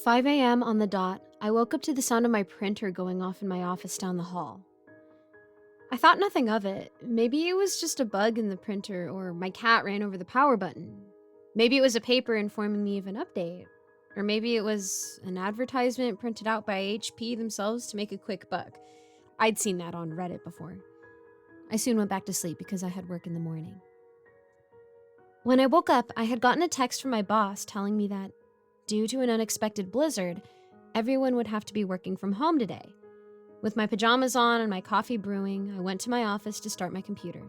5 a.m. on the dot, I woke up to the sound of my printer going off in my office down the hall. I thought nothing of it. Maybe it was just a bug in the printer, or my cat ran over the power button. Maybe it was a paper informing me of an update. Or maybe it was an advertisement printed out by HP themselves to make a quick buck. I'd seen that on Reddit before. I soon went back to sleep because I had work in the morning. When I woke up, I had gotten a text from my boss telling me that, due to an unexpected blizzard, everyone would have to be working from home today. With my pajamas on and my coffee brewing, I went to my office to start my computer.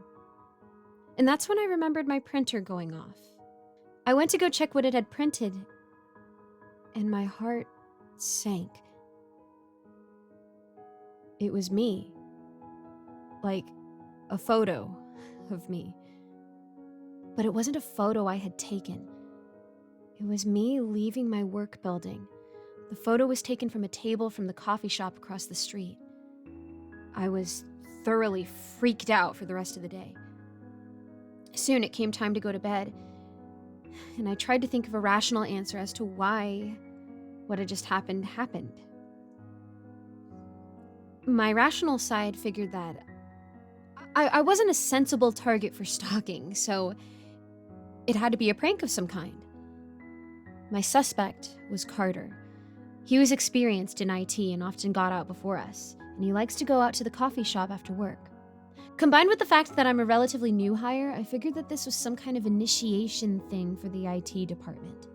And that's when I remembered my printer going off. I went to go check what it had printed, and my heart sank. It was me. Like, a photo of me. But it wasn't a photo I had taken. It was me leaving my work building. The photo was taken from a table from the coffee shop across the street. I was thoroughly freaked out for the rest of the day. Soon it came time to go to bed, and I tried to think of a rational answer as to why what had just happened. My rational side figured that I wasn't a sensible target for stalking, so it had to be a prank of some kind. My suspect was Carter. He was experienced in IT and often got out before us, and he likes to go out to the coffee shop after work. Combined with the fact that I'm a relatively new hire, I figured that this was some kind of initiation thing for the IT department.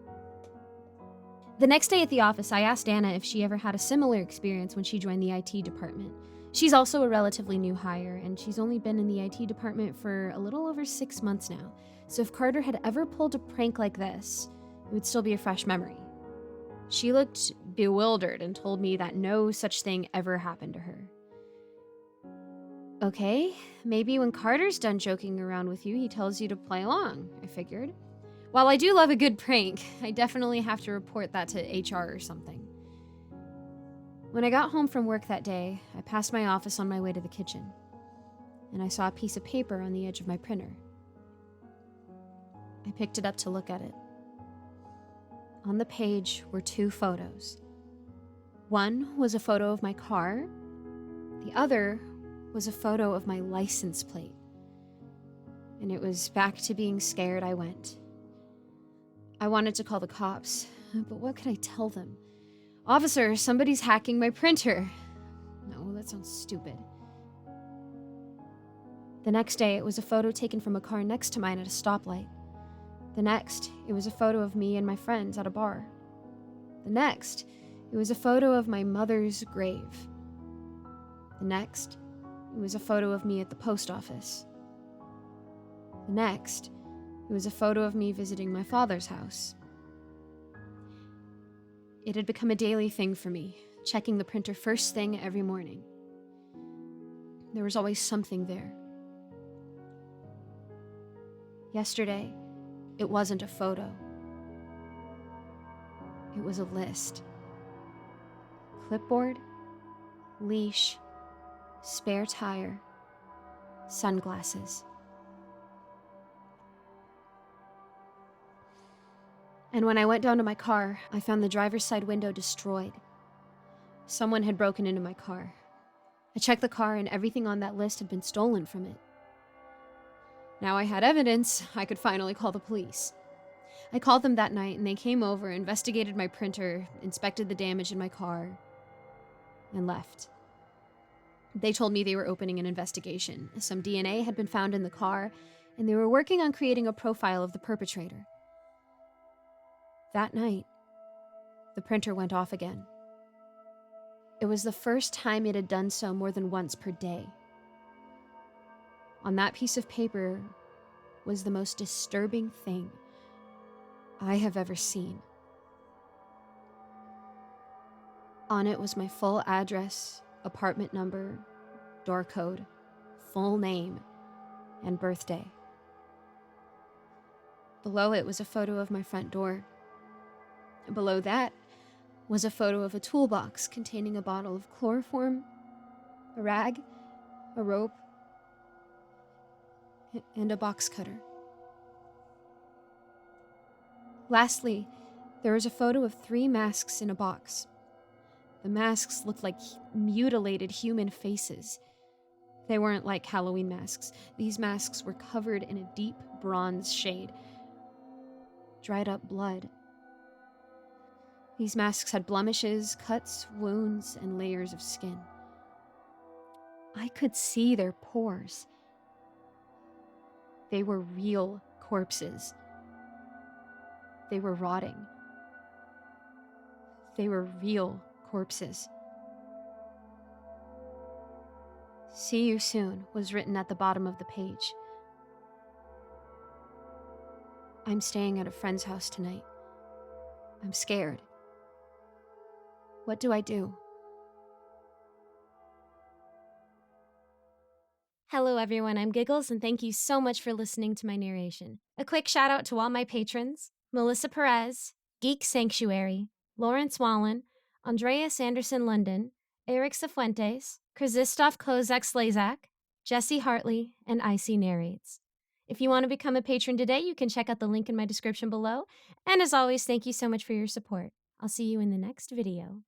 The next day at the office, I asked Anna if she ever had a similar experience when she joined the IT department. She's also a relatively new hire, and she's only been in the IT department for a little over 6 months now, so if Carter had ever pulled a prank like this, it would still be a fresh memory. She looked bewildered and told me that no such thing ever happened to her. Okay, maybe when Carter's done joking around with you, he tells you to play along, I figured. While I do love a good prank, I definitely have to report that to HR or something. When I got home from work that day, I passed my office on my way to the kitchen, and I saw a piece of paper on the edge of my printer. I picked it up to look at it. On the page were 2 photos. One was a photo of my car. The other was a photo of my license plate. And it was back to being scared I went. I wanted to call the cops, but what could I tell them? Officer, somebody's hacking my printer. No, that sounds stupid. The next day, it was a photo taken from a car next to mine at a stoplight. The next, it was a photo of me and my friends at a bar. The next, it was a photo of my mother's grave. The next, it was a photo of me at the post office. The next, it was a photo of me visiting my father's house. It had become a daily thing for me, checking the printer first thing every morning. There was always something there. Yesterday, it wasn't a photo. It was a list. Clipboard, leash, spare tire, sunglasses. And when I went down to my car, I found the driver's side window destroyed. Someone had broken into my car. I checked the car and everything on that list had been stolen from it. Now I had evidence, I could finally call the police. I called them that night and they came over, investigated my printer, inspected the damage in my car, and left. They told me they were opening an investigation. Some DNA had been found in the car, and they were working on creating a profile of the perpetrator. That night, the printer went off again. It was the first time it had done so more than once per day. On that piece of paper was the most disturbing thing I have ever seen. On it was my full address, apartment number, door code, full name, and birthday. Below it was a photo of my front door. Below that was a photo of a toolbox containing a bottle of chloroform, a rag, a rope, and a box cutter. Lastly, There was a photo of 3 masks in a box. The masks looked like mutilated human faces. They weren't like Halloween masks. These masks were covered in a deep bronze shade. Dried up blood. These masks had blemishes, cuts, wounds, and layers of skin. I could see their pores. They were real corpses. They were rotting. They were real corpses. "See you soon" was written at the bottom of the page. I'm staying at a friend's house tonight. I'm scared. What do I do? Hello, everyone. I'm Giggles, and thank you so much for listening to my narration. A quick shout out to all my patrons: Melissa Perez, Geek Sanctuary, Lawrence Wallen, Andreas Anderson London, Eric Cifuentes, Krzysztof Kozak Slazak, Jesse Hartley, and Icy Narrates. If you want to become a patron today, you can check out the link in my description below. And as always, thank you so much for your support. I'll see you in the next video.